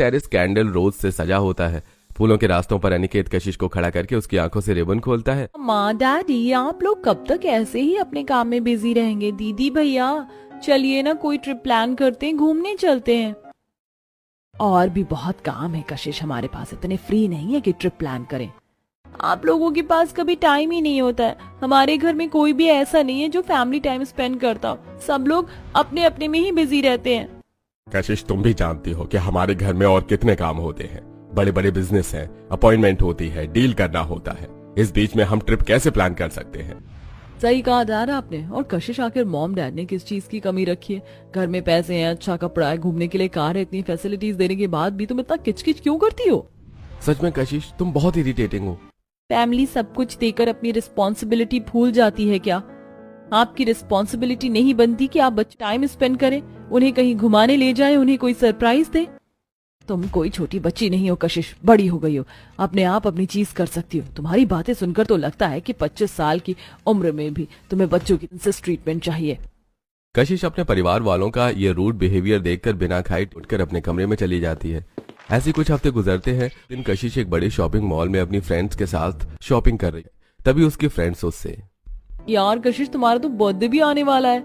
Terrace candle रोज से सजा होता है। फूलों के रास्तों पर अनिकेत कशिश को खड़ा करके उसकी आंखों से रिबन खोलता है। माँ डैडी, आप लोग कब तक ऐसे ही अपने काम में बिजी रहेंगे? दीदी भैया, चलिए ना कोई ट्रिप प्लान करते हैं, घूमने चलते हैं। और भी बहुत काम है कशिश, हमारे पास इतने फ्री नहीं है कि ट्रिप प्लान करें। आप लोगों के पास कभी टाइम ही नहीं होता है। हमारे घर में कोई भी ऐसा नहीं है जो फैमिली टाइम स्पेंड करता हो। सब लोग अपने अपने में ही बिजी रहते हैं। कशिश, तुम भी जानती हो कि हमारे घर में और कितने काम होते हैं। बड़े बड़े बिजनेस हैं, अपॉइंटमेंट होती है, डील करना होता है। इस बीच में हम ट्रिप कैसे प्लान कर सकते हैं? सही कहा डैड आपने। और कशिश, आखिर मॉम डैड ने किस चीज की कमी रखी है? घर में पैसे हैं, अच्छा कपड़ा है, घूमने के लिए कार है, इतनी फैसिलिटीज देने के बाद भी तुम इतना किचकिच क्यों करती हो? सच में कशिश, तुम बहुत इरिटेटिंग हो। फैमिली सब कुछ देकर अपनी रिस्पॉन्सिबिलिटी भूल जाती है क्या? आपकी रिस्पॉन्सिबिलिटी नहीं बनती कि आप बच्चे टाइम स्पेंड करें, उन्हें कहीं घुमाने ले जाएं, उन्हें कोई सरप्राइज दे? तुम कोई छोटी बच्ची नहीं हो कशिश, बड़ी हो गई हो, अपने आप अपनी चीज कर सकती हो। तुम्हारी बातें सुनकर तो लगता है कि 25 साल की उम्र में भी तुम्हें बच्चों की प्रिंसेस ट्रीटमेंट चाहिए। कशिश अपने परिवार वालों का ये रूड बिहेवियर देखकर बिना खाए उठकर अपने कमरे में चली जाती है। ऐसे कुछ हफ्ते गुजरते हैं। दिन कशिश एक बड़े शॉपिंग मॉल में अपनी फ्रेंड्स के साथ शॉपिंग कर रही है। तभी उसकी फ्रेंड्स उससे, यार कशिश, तुम्हारा तो बर्थडे भी आने वाला है।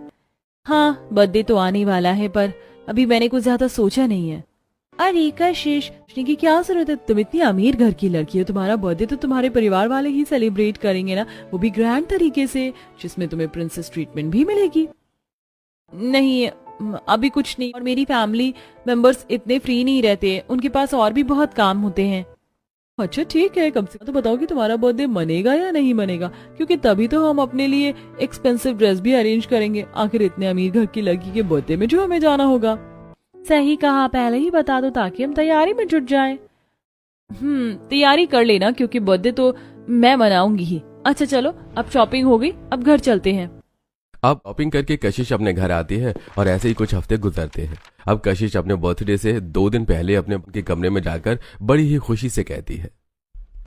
हाँ, बर्थडे तो आने वाला है, पर अभी मैंने कुछ ज्यादा सोचा नहीं है। अरे कशिश, सोचने की क्या जरूरत है? तुम इतनी अमीर घर की लड़की हो, तुम्हारा बर्थडे तो तुम्हारे परिवार वाले ही सेलिब्रेट करेंगे ना, वो भी ग्रैंड तरीके से, जिसमें तुम्हें प्रिंसेस ट्रीटमेंट भी मिलेगी। नहीं, अभी कुछ नहीं। और मेरी फैमिली मेंबर्स इतने फ्री नहीं रहते, उनके पास और भी बहुत काम होते हैं। अच्छा ठीक है, कम से कम तो बताओ कि तुम्हारा बर्थडे मनेगा या नहीं मनेगा, क्योंकि तभी तो हम अपने लिए एक्सपेंसिव ड्रेस भी अरेंज करेंगे। आखिर इतने अमीर घर की लड़की के बर्थडे में जो हमें जाना होगा। सही कहा, पहले ही बता दो ताकि हम तैयारी में जुट जाएं। तैयारी कर लेना, क्योंकि बर्थडे तो मैं मनाऊंगी ही। अच्छा चलो, अब शॉपिंग हो गई, अब घर चलते हैं। अब शॉपिंग करके कशिश अपने घर आती है और ऐसे ही कुछ हफ्ते गुजरते हैं। अब कशिश अपने बर्थडे से 2 दिन पहले अपने कमरे में जाकर बड़ी ही खुशी से कहती है,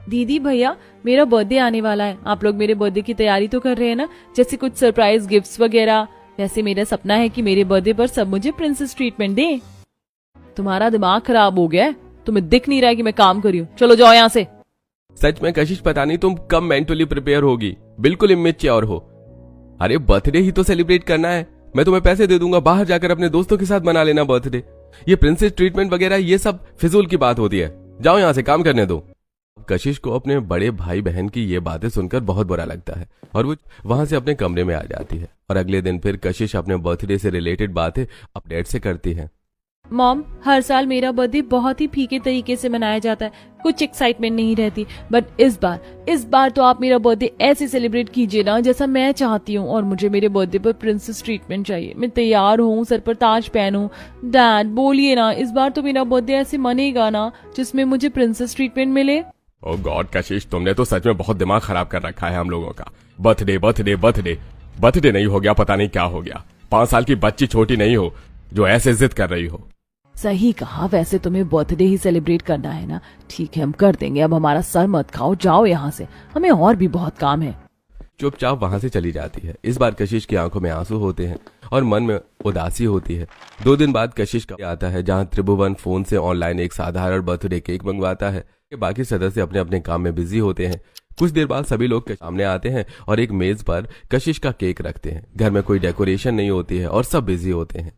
दीदी भैया, मेरा बर्थडे आने वाला है। आप लोग मेरे बर्थडे की तैयारी तो कर रहे हैं ना, जैसे कुछ सरप्राइज गिफ्ट्स वगैरह। वैसे मेरा सपना है कि मेरे बर्थडे पर सब मुझे प्रिंसेस ट्रीटमेंट दें। तुम्हारा दिमाग खराब हो गया है? तुम्हें दिख नहीं रहा है कि मैं काम कर रही हूँ? चलो जाओ यहाँ से। सच में कशिश, पता नहीं तुम कब मेंटली प्रिपेयर होगी, बिल्कुल इमेच्योर हो। अरे बर्थडे ही तो सेलिब्रेट करना है। मैं तुम्हें पैसे दे दूंगा, बाहर जाकर अपने दोस्तों के साथ मना लेना बर्थडे। ये प्रिंसेस ट्रीटमेंट वगैरह ये सब फिजूल की बात होती है। जाओ यहाँ से, काम करने दो। कशिश को अपने बड़े भाई बहन की ये बातें सुनकर बहुत बुरा लगता है और वो वहां से अपने कमरे में आ जाती है। और अगले दिन फिर कशिश अपने बर्थडे से रिलेटेड बातें अपडेट से करती है। मॉम, हर साल मेरा बर्थडे बहुत ही फीके तरीके से मनाया जाता है, कुछ एक्साइटमेंट नहीं रहती। बट इस बार तो आप मेरा बर्थडे ऐसे सेलिब्रेट कीजिए ना जैसा मैं चाहती हूँ। और मुझे मेरे बर्थडे पर प्रिंसेस ट्रीटमेंट चाहिए। मैं तैयार हूँ, सर पर ताज पहनूं। डैड बोलिए ना, इस बार तो मेरा बर्थडे ऐसे मनेगा ना जिसमें मुझे प्रिंसेस ट्रीटमेंट मिले। ओह गॉड कशिश, तुमने तो सच में बहुत दिमाग खराब कर रखा है हम लोगों का। बर्थडे बर्थडे बर्थडे बर्थडे नहीं हो गया, पता नहीं क्या हो गया। 5 साल की बच्ची छोटी नहीं हो जो ऐसे जिद कर रही हो। सही कहा, वैसे तुम्हें बर्थडे ही सेलिब्रेट करना है ना, ठीक है हम कर देंगे। अब हमारा सर मत खाओ, जाओ यहाँ से, हमें और भी बहुत काम है। चुपचाप वहां से चली जाती है। इस बार कशिश की आंखों में आंसू होते हैं और मन में उदासी होती है। 2 दिन बाद कशिश का आता है जहां त्रिभुवन फोन से ऑनलाइन एक साधारण बर्थडे केक मंगवाता है। बाकी सदस्य अपने अपने काम में बिजी होते हैं। कुछ देर बाद सभी लोग सामने आते हैं और एक मेज पर कशिश का केक रखते हैं। घर में कोई डेकोरेशन नहीं होती है और सब बिजी होते हैं।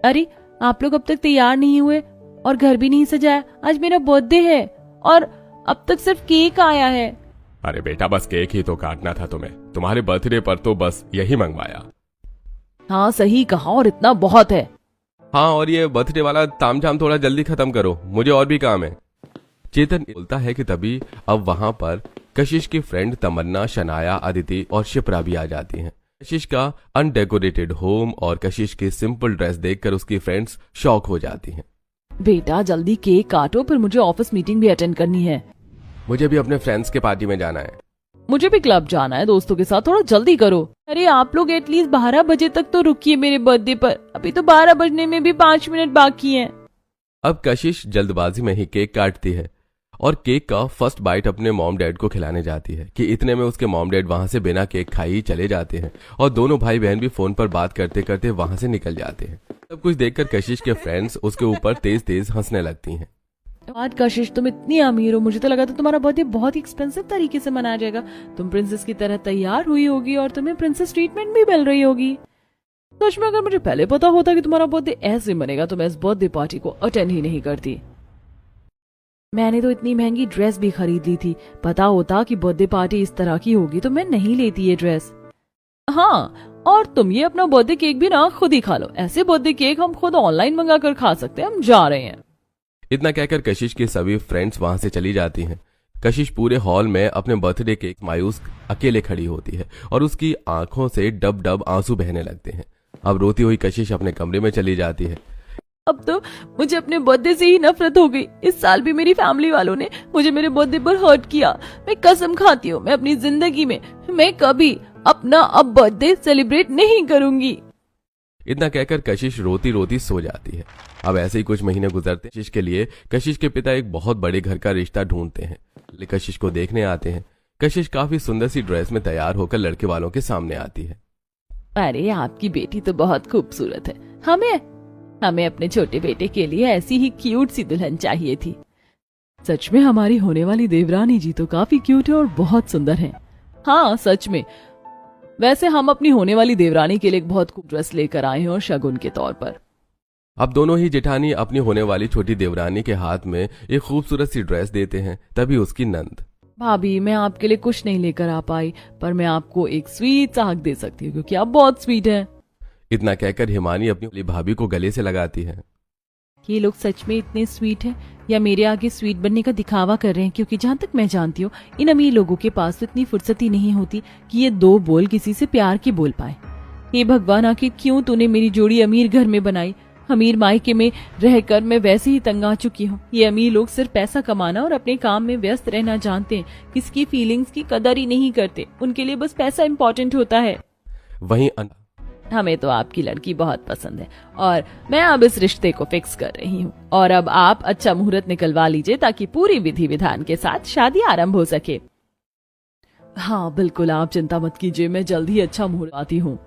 अरे आप लोग अब तक तैयार नहीं हुए और घर भी नहीं सजाया। आज मेरा बर्थडे है और अब तक सिर्फ केक आया है। अरे बेटा, बस केक ही तो काटना था तुम्हें। तुम्हारे बर्थडे पर तो बस यही मंगवाया। हाँ सही कहा, और इतना बहुत है। हाँ, और ये बर्थडे वाला तामझाम थोड़ा जल्दी खत्म करो, मुझे और भी काम है। चेतन बोलता है कि तभी अब वहां पर कशिश की फ्रेंड तमन्ना, शनाया, अदिति और शिप्रा भी आ जाती हैं। कशिश का अनडेकोरेटेड होम और कशिश की सिंपल ड्रेस देखकर उसकी फ्रेंड्स शॉक हो जाती हैं। बेटा जल्दी केक काटो, फिर मुझे ऑफिस मीटिंग भी अटेंड करनी है। मुझे भी अपने फ्रेंड्स के पार्टी में जाना है। मुझे भी क्लब जाना है दोस्तों के साथ, थोड़ा जल्दी करो। अरे आप लोग एटलीस्ट 12 बजे तक तो रुकिए मेरे बर्थडे पर, अभी तो 12 बजने में भी 5 मिनट बाकी हैं। अब कशिश जल्दबाजी में ही केक काटती है और केक का फर्स्ट बाइट अपने मॉम डैड को खिलाने जाती है कि इतने में उसके मॉम डैड वहां से बिना केक खाए ही चले जाते हैं और दोनों भाई बहन भी फोन पर बात करते करते वहां से निकल जाते हैं। सब कुछ देखकर कशिश के फ्रेंड्स उसके ऊपर तेज तेज हंसने लगती हैं। आज कशिश तुम इतनी अमीर हो, मुझे तो लगा था तुम्हारा बर्थडे बहुत ही एक्सपेंसिव तरीके से मनाया जाएगा। तुम प्रिंसेस की तरह तैयार हुई होगी और तुम्हें प्रिंसेस ट्रीटमेंट भी मिल रही होगी। सच में अगर मुझे पहले पता होता कि तुम्हारा बर्थडे ऐसे मनेगा तो मैं इस बर्थडे पार्टी को अटेंड ही नहीं करती। मैंने तो इतनी महंगी ड्रेस भी खरीद ली थी, पता होता कि बर्थडे पार्टी इस तरह की होगी तो मैं नहीं लेती ये ड्रेस। हाँ, और तुम ये अपना बर्थडे केक भी ना खुद ही खा लो, ऐसे बर्थडे केक हम खुद ऑनलाइन मंगा कर खा सकते हैं, हम जा रहे हैं। इतना कहकर कशिश की सभी फ्रेंड्स वहां से चली जाती हैं। कशिश पूरे हॉल में अपने बर्थडे केक मायूस अकेले खड़ी होती है और उसकी आंखों से डब डब आंसू बहने लगते हैं। अब रोती हुई कशिश अपने कमरे में चली जाती है। अब तो मुझे अपने बर्थडे से ही नफरत हो गई। इस साल भी मेरी फैमिली वालों ने मुझे मेरे बर्थडे पर हर्ट किया। मैं कसम खाती हूँ मैं अपनी जिंदगी में मैं कभी अपना अब बर्थडे सेलिब्रेट नहीं करूंगी। इतना कहकर कशिश रोती रोती सो जाती है। अब ऐसे ही कुछ महीने गुजरते हैं। कशिश के लिए कशिश के पिता एक बहुत बड़े घर का रिश्ता ढूंढते हैं। कशिश को देखने आते हैं। कशिश काफी सुंदर सी ड्रेस में तैयार होकर लड़के वालों के सामने आती है। अरे आपकी बेटी तो बहुत खूबसूरत है, हमें अपने छोटे बेटे के लिए ऐसी ही क्यूट सी दुल्हन चाहिए थी। सच में हमारी होने वाली देवरानी जी तो काफी क्यूट है और बहुत सुंदर है। हाँ सच में, वैसे हम अपनी होने वाली देवरानी के लिए एक बहुत खूब ड्रेस लेकर आए हैं और शगुन के तौर पर। अब दोनों ही जेठानी अपनी होने वाली छोटी देवरानी के हाथ में एक खूबसूरत सी ड्रेस देते हैं। तभी उसकी नंद, भाभी मैं आपके लिए कुछ नहीं लेकर आ पाई, पर मैं आपको एक स्वीट सा हक दे सकती हूँ क्योंकि आप बहुत स्वीट हैं। इतना कहकर हिमानी अपनी भाभी को गले से लगाती है। ये लोग सच में इतने स्वीट हैं या मेरे आगे स्वीट बनने का दिखावा कर रहे हैं? क्योंकि जहाँ तक मैं जानती हूँ इन अमीर लोगों के पास तो इतनी फुर्सत ही नहीं होती कि ये दो बोल किसी से प्यार के बोल पाए। हे भगवान, आखिर क्यों तूने मेरी जोड़ी अमीर घर में बनाई? अमीर मायके में रहकर मैं वैसे ही तंग आ चुकी हूँ। ये अमीर लोग सिर्फ पैसा कमाना और अपने काम में व्यस्त रहना जानते हैं, किसकी फीलिंग्स की कदर ही नहीं करते। उनके लिए बस पैसा इम्पोर्टेंट होता है। वहीं हमें तो आपकी लड़की बहुत पसंद है और मैं अब इस रिश्ते को फिक्स कर रही हूँ और अब आप अच्छा मुहूर्त निकलवा लीजिए ताकि पूरी विधि विधान के साथ शादी आरंभ हो सके। हाँ बिल्कुल, आप चिंता मत कीजिए, मैं जल्द ही अच्छा मुहूर्त आती हूँ।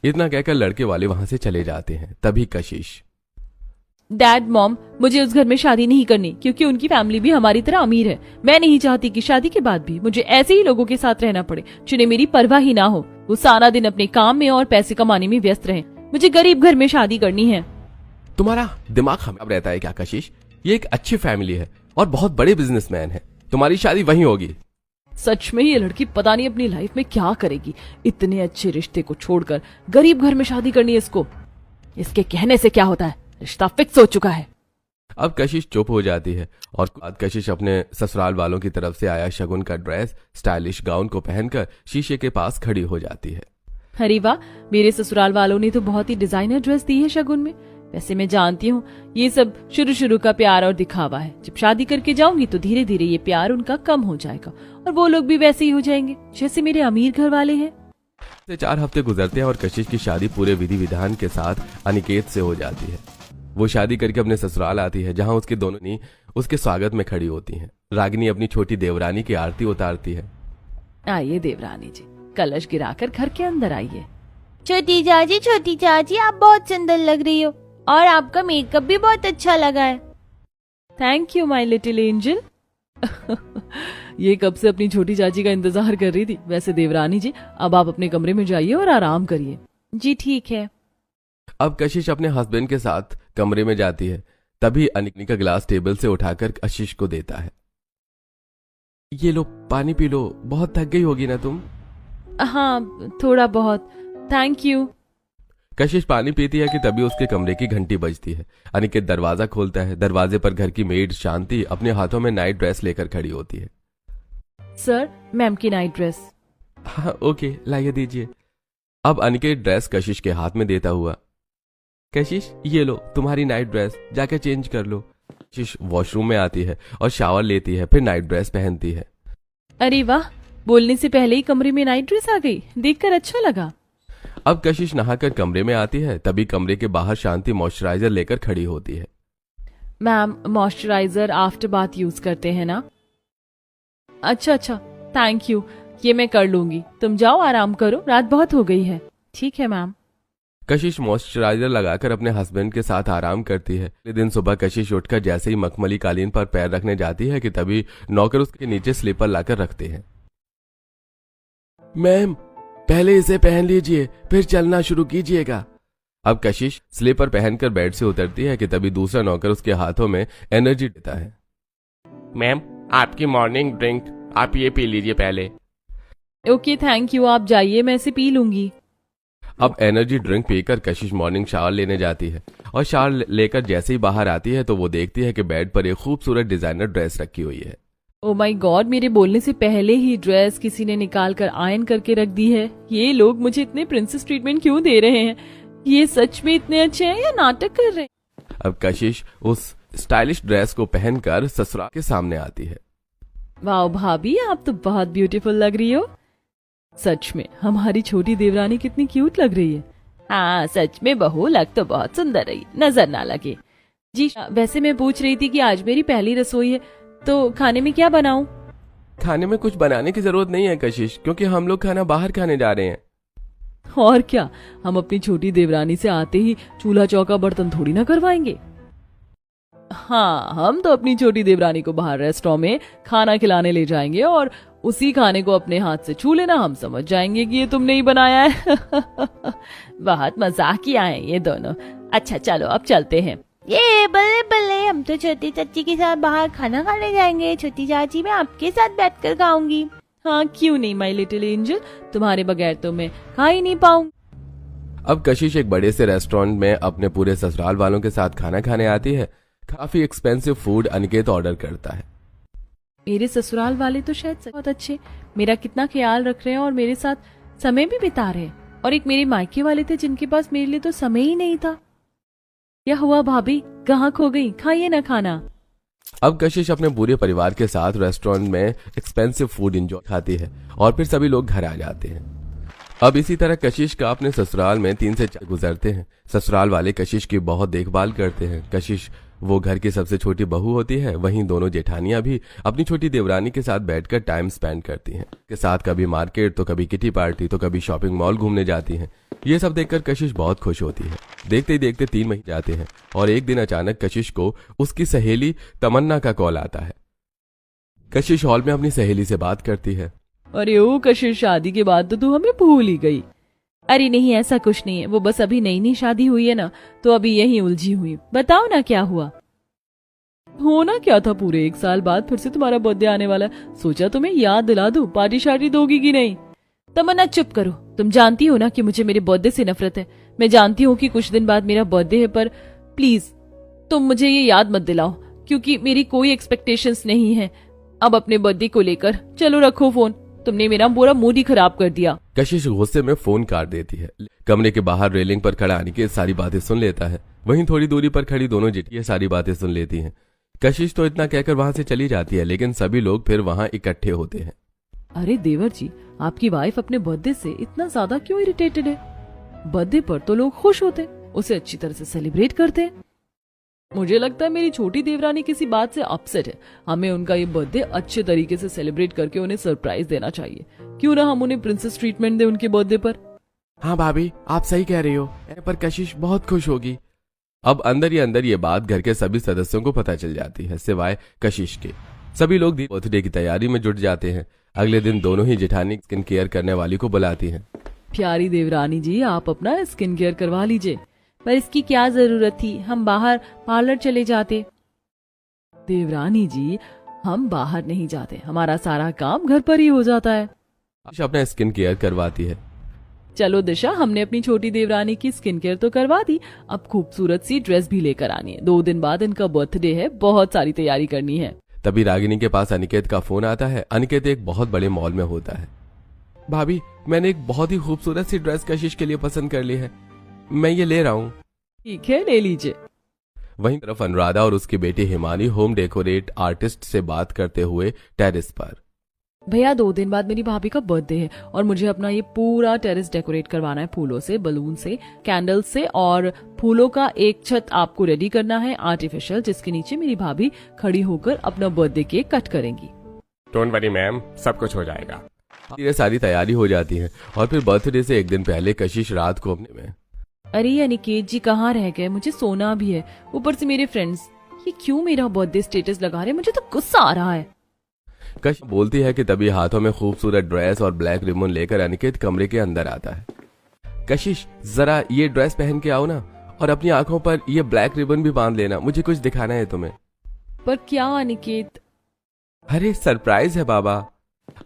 इतना कहकर लड़के वाले वहां से चले जाते हैं। तभी कशिश, डैड मॉम, मुझे उस घर में शादी नहीं करनी क्योंकि उनकी फैमिली भी हमारी तरह अमीर है। मैं नहीं चाहती कि शादी के बाद भी मुझे ऐसे ही लोगों के साथ रहना पड़े जिन्हें मेरी परवाह ही ना हो। वो सारा दिन अपने काम में और पैसे कमाने में व्यस्त रहे। मुझे गरीब घर में शादी करनी है। तुम्हारा दिमाग खराब रहता है क्या कशिश? ये एक अच्छी फैमिली है और बहुत बड़े बिजनेसमैन है। तुम्हारी शादी वहीं होगी। सच में ये लड़की पता नहीं अपनी लाइफ में क्या करेगी। इतने अच्छे रिश्ते को छोड़कर गरीब घर में शादी करनी है इसको। इसके कहने से क्या होता है, रिश्ता फिक्स हो चुका है। अब कशिश चुप हो जाती है और कशिश अपने ससुराल वालों की तरफ से आया शगुन का ड्रेस स्टाइलिश गाउन को पहनकर शीशे के पास खड़ी हो जाती है। अरे वाह, मेरे ससुराल वालों ने तो बहुत ही डिजाइनर ड्रेस दी है शगुन में। वैसे मैं जानती हूँ ये सब शुरू का प्यार और दिखावा है। जब शादी करके जाऊंगी तो धीरे धीरे ये प्यार उनका कम हो जाएगा और वो लोग भी वैसे ही हो जाएंगे जैसे मेरे अमीर घर वाले हैं। 4 हफ्ते गुजरते हैं और कशिश की शादी पूरे विधि विधान के साथ अनिकेत से हो जाती है। वो शादी करके अपने ससुराल आती है जहाँ उसके दोनों नी उसके स्वागत में खड़ी होती हैं। रागिनी अपनी छोटी देवरानी की आरती उतारती है। आइए देवरानी जी, कलश गिराकर घर के अंदर आइए। छोटी चाची आप बहुत सुंदर लग रही हो और आपका मेकअप भी बहुत अच्छा लगा है। Thank you my little angel. ये कब से अपनी छोटी चाची का इंतजार कर रही थी। वैसे देवरानी जी, अब आप अपने कमरे में जाइए और आराम करिए। जी ठीक है। अब कशिश अपने हस्बैंड के साथ कमरे में जाती है। तभी अनिक का गिलास टेबल से उठाकर कशिश को देता है। ये लो पानी पी लो, बहुत थक गई होगी ना तुम। हाँ थोड़ा बहुत, थैंक यू। कशिश पानी पीती है कि तभी उसके कमरे की घंटी बजती है। अनिकेत दरवाजा खोलता है। दरवाजे पर घर की मेड शांति अपने हाथों में नाइट ड्रेस लेकर खड़ी होती है। सर, मैम की नाइट ड्रेस। हाँ ओके, लाइए दीजिए। अब अनिकेत ड्रेस कशिश के हाथ में देता हुआ, कशिश ये लो तुम्हारी नाइट ड्रेस, जाकर चेंज कर लो। कशिश वॉशरूम में आती है और शावर लेती है, फिर नाइट ड्रेस पहनती है। अरे वाह, बोलने से पहले ही कमरे में नाइट ड्रेस आ गई, देखकर अच्छा लगा। अब कशिश नहाकर कमरे में आती है। तभी कमरे के बाहर शांति मॉइस्चराइजर लेकर खड़ी होती है। Ma'am, moisturiser after bath use करते हैं ना? अच्छा, थैंक यू, ये मैं कर लूंगी। तुम जाओ आराम करो, रात बहुत हो गई है। ठीक है मैम। कशिश मॉइस्चराइजर लगाकर अपने हस्बैंड के साथ आराम करती है। अगले दिन सुबह कशिश उठकर जैसे ही मखमली कालीन पर पैर रखने जाती है कि तभी नौकर उसके नीचे स्लीपर लाकर रखते हैं। मैम, पहले इसे पहन लीजिए, फिर चलना शुरू कीजिएगा। अब कशिश स्लीपर पहनकर बेड से उतरती है कि तभी दूसरा नौकर उसके हाथों में एनर्जी देता है। मैम, आपकी मॉर्निंग ड्रिंक, आप ये पी लीजिए पहले। ओके थैंक यू, आप जाइए, मैं इसे पी लूंगी। अब एनर्जी ड्रिंक पीकर कशिश मॉर्निंग शावर लेने जाती है और शावर लेकर जैसे ही बाहर आती है तो वो देखती है कि बेड पर एक खूबसूरत डिजाइनर ड्रेस रखी हुई है। ओ माय गॉड, मेरे बोलने से पहले ही ड्रेस किसी ने निकाल कर आयरन करके रख दी है। ये लोग मुझे इतने प्रिंसेस ट्रीटमेंट क्यों दे रहे हैं? ये सच में इतने अच्छे हैं या नाटक कर रहे हैं? अब कशिश उस स्टाइलिश ड्रेस को पहनकर ससुराल के सामने आती है। वाह भाभी, आप तो बहुत ब्यूटीफुल लग रही हो। सच में हमारी छोटी देवरानी कितनी क्यूट लग रही है। हाँ सच में बहू, लग तो बहुत सुंदर रही, नजर ना लगे। जी वैसे मैं पूछ रही थी कि आज मेरी पहली रसोई है, तो खाने में क्या बनाऊं? खाने में कुछ बनाने की जरूरत नहीं है कशिश, क्योंकि हम लोग खाना बाहर खाने जा रहे हैं। और क्या, हम अपनी छोटी देवरानी से आते ही चूल्हा चौका बर्तन थोड़ी ना करवाएंगे। हाँ, हम तो अपनी छोटी देवरानी को बाहर रेस्टोरेंट में खाना खिलाने ले जाएंगे और उसी खाने को अपने हाथ से छू लेना हम समझ जाएंगे कि ये तुमने ही बनाया है। बहुत मजाकिया हैं ये दोनों। अच्छा चलो अब चलते हैं। ये बल्ले बल्ले, हम तो छोटी चाची के साथ बाहर खाना खाने जाएंगे। छोटी चाची, मैं आपके साथ बैठकर खाऊंगी। हाँ क्यों नहीं माय लिटिल एंजल, तुम्हारे बगैर तो मैं खा ही नहीं पाऊंगी। अब कशिश एक बड़े से रेस्टोरेंट में अपने पूरे ससुराल वालों के साथ खाना खाने आती है। काफी एक्सपेंसिव फूड अनिकेत ऑर्डर करता है। मेरे ससुराल वाले तो शायद बहुत अच्छे, मेरा कितना ख्याल रख रहे हैं और मेरे साथ समय भी बिता रहे हैं। और एक मेरे मायके वाले थे जिनके पास मेरे लिए तो समय ही नहीं था। क्या हुआ भाभी, कहाँ खो गई? खाइए ना खाना। अब कशिश अपने पूरे परिवार के साथ रेस्टोरेंट में एक्सपेंसिव फूड एंजॉय खाती है और फिर सभी लोग घर आ जाते हैं। अब इसी तरह कशिश का अपने ससुराल में 3 से 4 गुजरते हैं। ससुराल वाले कशिश की बहुत देखभाल करते हैं। कशिश वो घर की सबसे छोटी बहू होती है। वहीं दोनों जेठानियां भी अपनी छोटी देवरानी के साथ बैठकर टाइम स्पेंड करती हैं। के साथ कभी मार्केट, तो कभी किटी पार्टी, तो कभी शॉपिंग मॉल घूमने जाती हैं। ये सब देखकर कशिश बहुत खुश होती है। देखते ही देखते 3 महीने जाते हैं और एक दिन अचानक कशिश को उसकी सहेली तमन्ना का कॉल आता है। कशिश हॉल में अपनी सहेली से बात करती है। अरे ओ कशिश, शादी के बाद तो तू हमें भूल ही गई। अरे नहीं, ऐसा कुछ नहीं है, वो बस अभी नई नई शादी हुई है ना, तो अभी यही उलझी हुई। बताओ ना क्या हुआ? होना क्या था, पूरे 1 साल बाद फिर से तुम्हारा बर्थडे आने वाला है। सोचा तुम्हें याद दिला दूं, पार्टी शार्टी दोगी कि नहीं? तमन्ना चुप करो, तुम जानती हो ना कि मुझे मेरे बर्थडे से नफरत है। मैं जानती हूँ कि कुछ दिन बाद मेरा बर्थडे है, पर प्लीज तुम मुझे ये याद मत दिलाओ, क्योंकि मेरी कोई एक्सपेक्टेशंस नहीं है अब अपने बर्थडे को लेकर। चलो रखो फोन, तुमने मेरा पूरा मूड ही खराब कर दिया। कशिश गुस्से में फोन काट देती है। कमरे के बाहर रेलिंग पर खड़ा अनिकेत सारी बातें सुन लेता है। वहीं थोड़ी दूरी पर खड़ी दोनों जेठियां सारी बातें सुन लेती हैं। कशिश तो इतना कहकर वहां से चली जाती है, लेकिन सभी लोग फिर वहां इकट्ठे होते हैं। अरे देवर जी, आपकी वाइफ अपने बर्थडे से इतना ज्यादा क्यों इरिटेटेड है? बर्थडे पर तो लोग खुश होते, उसे अच्छी तरह से सेलिब्रेट करते। मुझे लगता है मेरी छोटी देवरानी किसी बात से अपसेट है। हमें उनका ये बर्थडे अच्छे तरीके से सेलिब्रेट करके उन्हें सरप्राइज देना चाहिए। क्यों ना हम उन्हें प्रिंसेस ट्रीटमेंट दे उनके बर्थडे पर। हाँ भाभी, आप सही कह रही हो, पर कशिश बहुत खुश होगी। अब अंदर ही अंदर ये बात घर के सभी सदस्यों को पता चल जाती है, सिवाय कशिश के। सभी लोग बर्थडे की तैयारी में जुट जाते हैं। अगले दिन दोनों ही जेठानी स्किन केयर करने वाली को बुलाती हैं। प्यारी देवरानी जी, आप अपना स्किन केयर करवा लीजिए। पर इसकी क्या जरूरत थी, हम बाहर पार्लर चले जाते। देवरानी जी, हम बाहर नहीं जाते, हमारा सारा काम घर पर ही हो जाता है। अपना स्किन केयर करवाती है। चलो दिशा, हमने अपनी छोटी देवरानी की स्किन केयर तो करवा दी, अब खूबसूरत सी ड्रेस भी लेकर आनी है। 2 दिन बाद इनका बर्थडे है, बहुत सारी तैयारी करनी है। तभी रागिनी के पास अनिकेत का फोन आता है। अनिकेत एक बहुत बड़े मॉल में होता है। भाभी, मैंने एक बहुत ही खूबसूरत सी ड्रेस कशिश के लिए पसंद कर ली है, मैं ये ले रहा हूँ। ठीक है, ले लीजिए। वहीं तरफ अनुराधा और उसकी बेटी हिमानी होम डेकोरेट आर्टिस्ट से बात करते हुए टेरेस पर। भैया 2 दिन बाद मेरी भाभी का बर्थडे है और मुझे अपना ये पूरा टेरेस डेकोरेट करवाना है, फूलों से, बलून से, कैंडल से, और फूलों का एक छत आपको रेडी करना है आर्टिफिशियल, जिसके नीचे मेरी भाभी खड़ी होकर अपना बर्थडे केक कट करेंगी। डोंट वरी मैम, सब कुछ हो जाएगा। ये सारी तैयारी हो जाती है और फिर बर्थडे से 1 दिन पहले कशिश रात को अपने में अरे अनिकेत जी कहाँ रह गए, मुझे सोना भी है, ऊपर से मेरे फ्रेंड्स ये क्यों मेरा बर्थडे स्टेटस लगा रहे हैं, मुझे तो गुस्सा आ रहा है। कशिश बोलती है कि तभी हाथों में खूबसूरत ड्रेस और ब्लैक रिबन लेकर अनिकेत कमरे के अंदर आता है। कशिश जरा ये ड्रेस पहन के आओ ना, और अपनी आंखों पर ये ब्लैक रिबन भी बांध लेना, मुझे कुछ दिखाना है तुम्हें। पर क्या अनिकेत? अरे सरप्राइज है बाबा।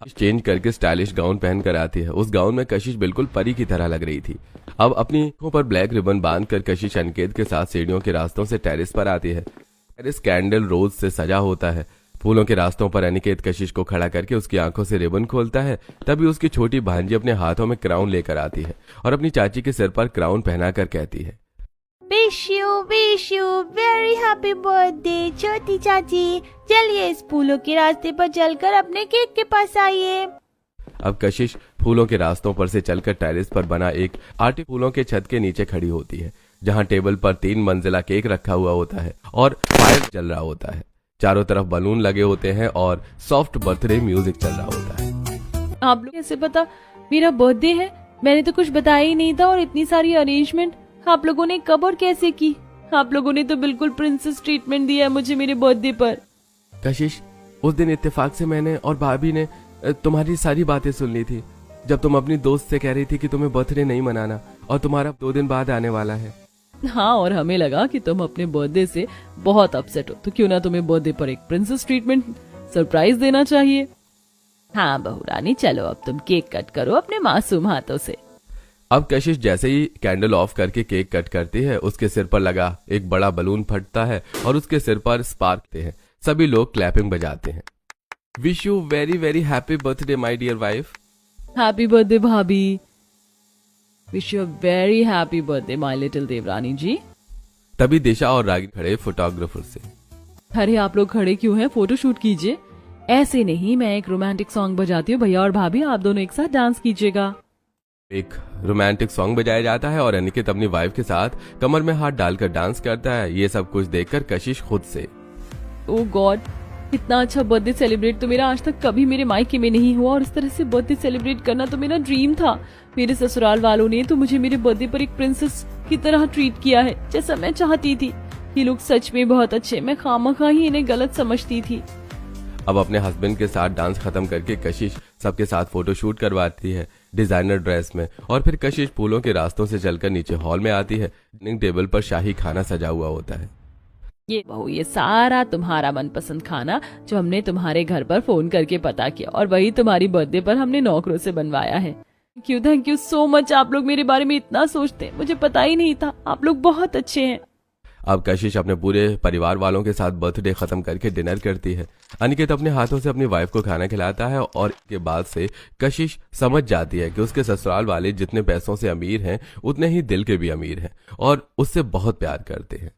चेंज करके स्टाइलिश गाउन पहन कर आती है। उस गाउन में कशिश बिल्कुल परी की तरह लग रही थी। अब अपनी आंखों पर ब्लैक रिबन बांधकर कशिश अनिकेत के साथ सीढ़ियों के रास्तों से टेरेस पर आती है। टेरेस कैंडल रोज से सजा होता है। फूलों के रास्तों पर अनिकेत कशिश को खड़ा करके उसकी आंखों से रिबन खोलता है। तभी उसकी छोटी भांजी अपने हाथों में क्राउन लेकर आती है और अपनी चाची के सिर पर क्राउन पहनाकर कहती है, wish you very happy birthday छोटी चाची। चलिए इस फूलों के रास्ते पर चलकर अपने केक के पास आइए। अब कशिश फूलों के रास्तों पर से चलकर टेरेस पर बना एक आर्टिफिशियल फूलों के छत के नीचे खड़ी होती है, जहां टेबल पर 3 मंजिला केक रखा हुआ होता है और फायर चल रहा होता है। चारों तरफ बलून लगे होते हैं और सॉफ्ट बर्थडे म्यूजिक चल रहा होता है। आप लोग कैसे पता मेरा बर्थडे है? मैंने तो कुछ बताया ही नहीं था, और इतनी सारी अरेंजमेंट आप लोगों ने कब और कैसे की? आप लोगों ने तो बिल्कुल प्रिंसेस ट्रीटमेंट दिया है मुझे मेरे बर्थडे पर। कशिश उस दिन इत्तेफाक से मैंने और भाभी ने तुम्हारी सारी बातें सुन ली थी, जब तुम अपनी दोस्त से कह रही थी कि तुम्हें बर्थडे नहीं मनाना और तुम्हारा 2 दिन बाद आने वाला है। हाँ, और हमें लगा कि तुम अपने बर्थडे से बहुत अपसेट हो, तो क्यों ना तुम्हें बर्थडे पर एक प्रिंसेस ट्रीटमेंट सरप्राइज देना चाहिए। हाँ बहू रानी, चलो अब तुम केक कट करो अपने मासूम हाथों से। अब कशिश जैसे ही कैंडल ऑफ करके केक कट करती है, उसके सिर पर लगा एक बड़ा बलून फटता है और उसके सिर पर स्पार्कते हैं। सभी लोग क्लैपिंग बजाते हैं। Wish you very very happy birthday my dear wife. Happy birthday भाभी। Wish you very happy birthday my little देवरानी जी। तभी दिशा और रागी खड़े फोटोग्राफर से। अरे आप लोग खड़े क्यों हैं, फोटो शूट कीजिए। ऐसे नहीं, मैं एक रोमांटिक सॉन्ग बजाती हूँ, भैया और भाभी आप दोनों एक साथ डांस कीजिएगा। एक रोमांटिक सॉन्ग बजाया जाता है और अनिकेत अपनी वाइफ के साथ कमर में हाथ डालकर डांस करता है। ये सब कुछ देखकर कशिश खुद से, ओह गॉड, इतना अच्छा बर्थडे सेलिब्रेट तो मेरा आज तक कभी मेरे मायके में नहीं हुआ, और इस तरह से बर्थडे सेलिब्रेट करना तो मेरा ड्रीम था। मेरे ससुराल वालों ने तो मुझे मेरे बर्थडे पर एक प्रिंसेस की तरह ट्रीट किया है, जैसा मैं चाहती थी। ये लोग सच में बहुत अच्छे, मैं खामखा ही इन्हें गलत समझती थी। अब अपने हस्बैंड के साथ डांस खत्म करके कशिश सबके साथ फोटो शूट करवाती है डिजाइनर ड्रेस में, और फिर कशिश फूलों के रास्तों से चलकर नीचे हॉल में आती है। डाइनिंग टेबल पर शाही खाना सजा हुआ होता है। ये बहू, ये सारा तुम्हारा मनपसंद खाना जो हमने तुम्हारे घर पर फोन करके पता किया, और वही तुम्हारी बर्थडे पर हमने नौकरों से बनवाया है। Thank you so much. आप लोग मेरे बारे में इतना सोचते हैं, मुझे पता ही नहीं था। आप लोग बहुत अच्छे हैं। अब कशिश अपने पूरे परिवार वालों के साथ बर्थडे खत्म करके डिनर करती है। अनिकेत अपने हाथों से अपनी वाइफ को खाना खिलाता है, और इसके बाद से कशिश समझ जाती है कि उसके ससुराल वाले जितने पैसों से अमीर हैं उतने ही दिल के भी अमीर हैं और उससे बहुत प्यार करते हैं।